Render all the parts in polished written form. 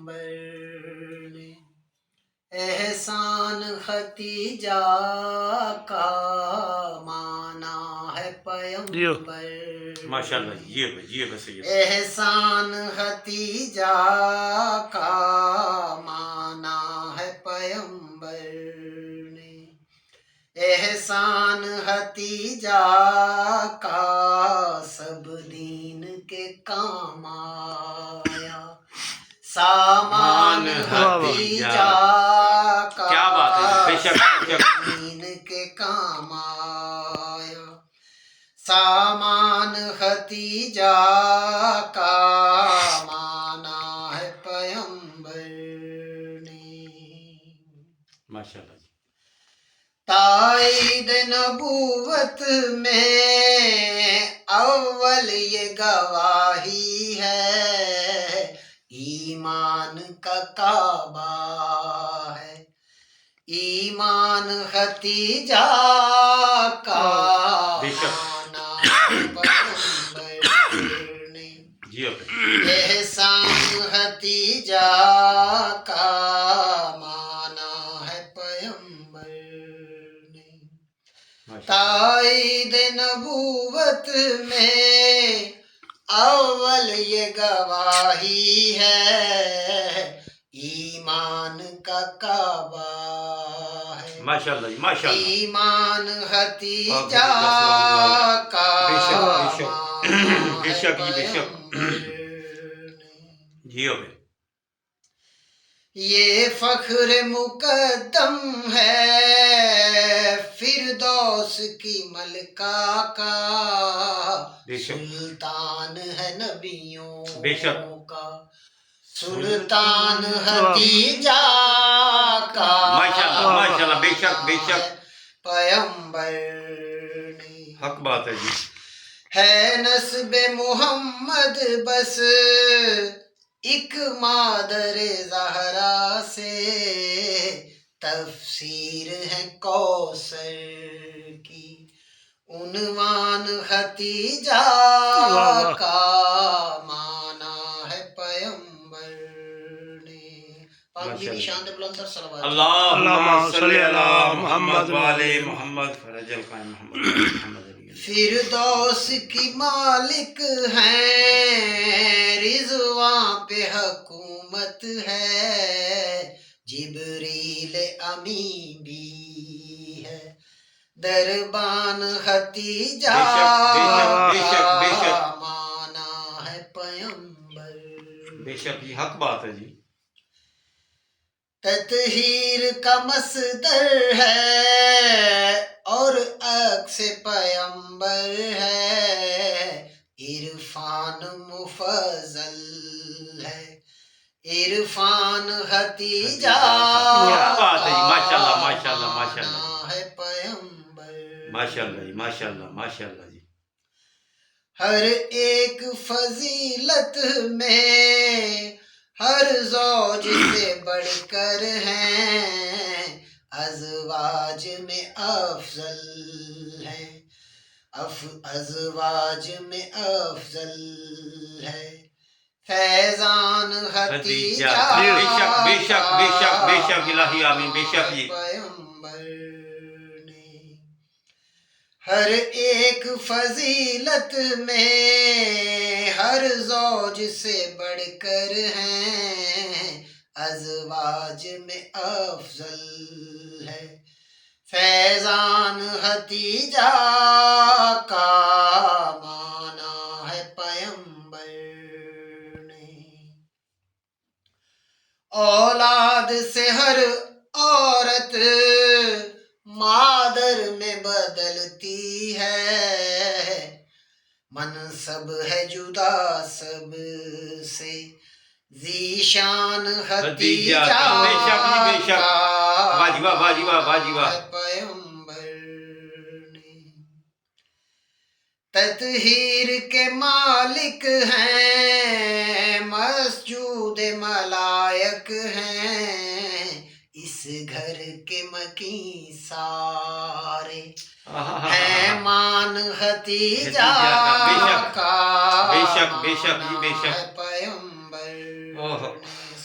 نے احسان ختیجہ کا مانا ہے پیمبر ماشاءاللہ جی سید احسان ختیجہ کا مانا ہے پیمبر نے احسان ختیجہ کا سب دین کے کام آیا سامان ختیجہ کا کیا بات ہے بے شک دین کے کام آیا سامان ختیجہ کا مانا ہے پیمبر نے ماشاءاللہ جی تائید نبوت میں اول یہ گواہی ہے ایمان کا کعبہ ہے ایمان ختیجہ کا بے شک مانا ہے پیمبر نے جی احسان ختیجہ کا مانا ہے پیمبر نے تائید نبوت میں اول یہ گواہی ہے ایمان کا کعبہ ہے ماشاءاللہ جی ماشاءاللہ ایمان ختیجہ کا بے شک مانا بے ہے شک جی بے شک پیمبر نے جی یہ فخر مقدم ہے فردوس کی ملکہ کا بے شک سلطان ہے نبیوں بے شک کا سلطان ختیجہ کا ماشاءاللہ بے شک پیمبر نے حق بات ہے جی ہے نسب محمد بس ایک مادر زہرا سے تفسیر ہے کوثر کی عنوان ختیجہ کا مانا ہے پیمبر نے پاک بھی نشان دے بلندر صلوات اللہم صلی علی محمد وآلِ محمد فرج القائم محمد فردوس کی مالک ہیں رضوان پہ حکومت ہے جبریل امین بھی ہے دربان ختیجہ کا مانا ہے پیمبر بے شک یہ حق بات ہے جی تطہیر کا مصدر ہے اور عکس پیمبر ہے عرفان مفضل ہے عرفان ختیجہ ماشاءاللہ ہے پیمبر ماشاءاللہ جی ہر ایک فضیلت میں ہر زوج سے بڑھ کر ہیں ازواج میں افضل ہے ازواج میں افضل ہے فیضان ختیجہ بے شک الہی آمین بے شک یہ پیمبر نے ہر ایک فضیلت میں ہر زوج سے بڑھ کر ہیں ازواج میں افضل ہے فیضان ختیجہ کا مانا ہے پیمبر نے اولاد سے ہر عورت مادر میں بدلتی ہے منصب ہے جدا سب سے ذیشان ختیجہ کا پیمبر نے تطہیر کے مالک ہیں مسجود ملائک ہیں اس گھر کے مکیں سارے ہے مان ختیجہ کا بے شک پیمبر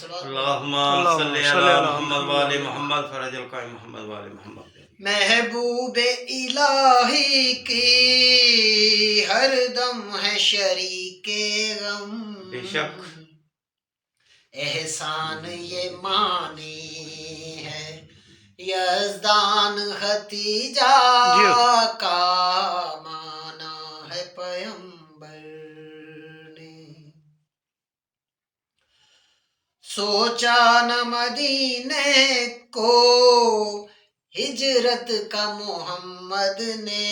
اللہم صلی علی محمد وآل محمد فرج القائم محمد وآل محمد. محبوب الہی کی ہر دم ہے شریک غم. بے شک. احسان یہ معنی ہے یزدان ختیجہ کا مانا ہے پیمبر نے. سوچا نہ مدینے کو ہجرت کا محمد نے،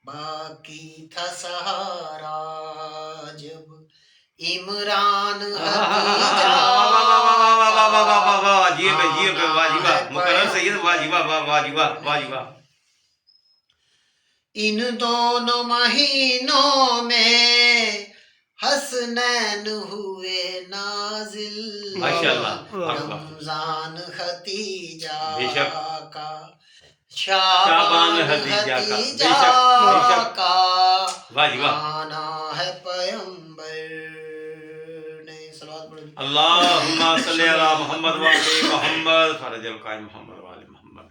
باقی تھا سہارا جب عمران ختیجہ ان دونوں مہینوں میں حسنین ہوئے نازل. رمضان ختیجہ کا شعبان ختیجہ کا آنا ہے پیمبر نے. اللہم صلی علی محمد وآل محمد فرج القائم محمد وآل محمد.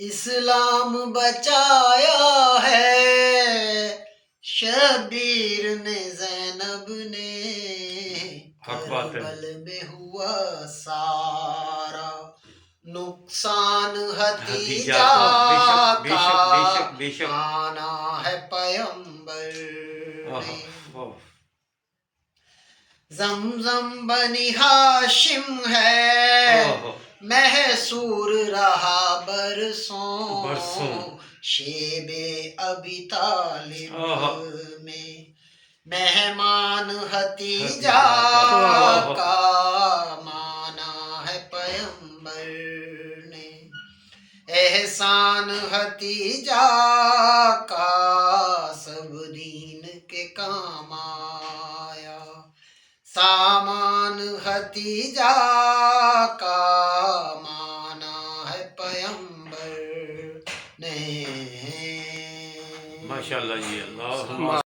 اسلام بچایا ہے شبیر نے زینب نے، کربل میں ہوا سارا نقصان ختیجہ کا آنا ہے پیمبر نے. زمزم بنی ہاشم ہے محصور رہا برسوں، شیب ابی طالب میں مہمان ختیجہ کا مانا ہے پیمبر نے. احسان ختیجہ کا سب دین کے کام آیا، سامان ختیجہ کا مانا ہے پیمبر نے. ماشاءاللہ جی. اللہ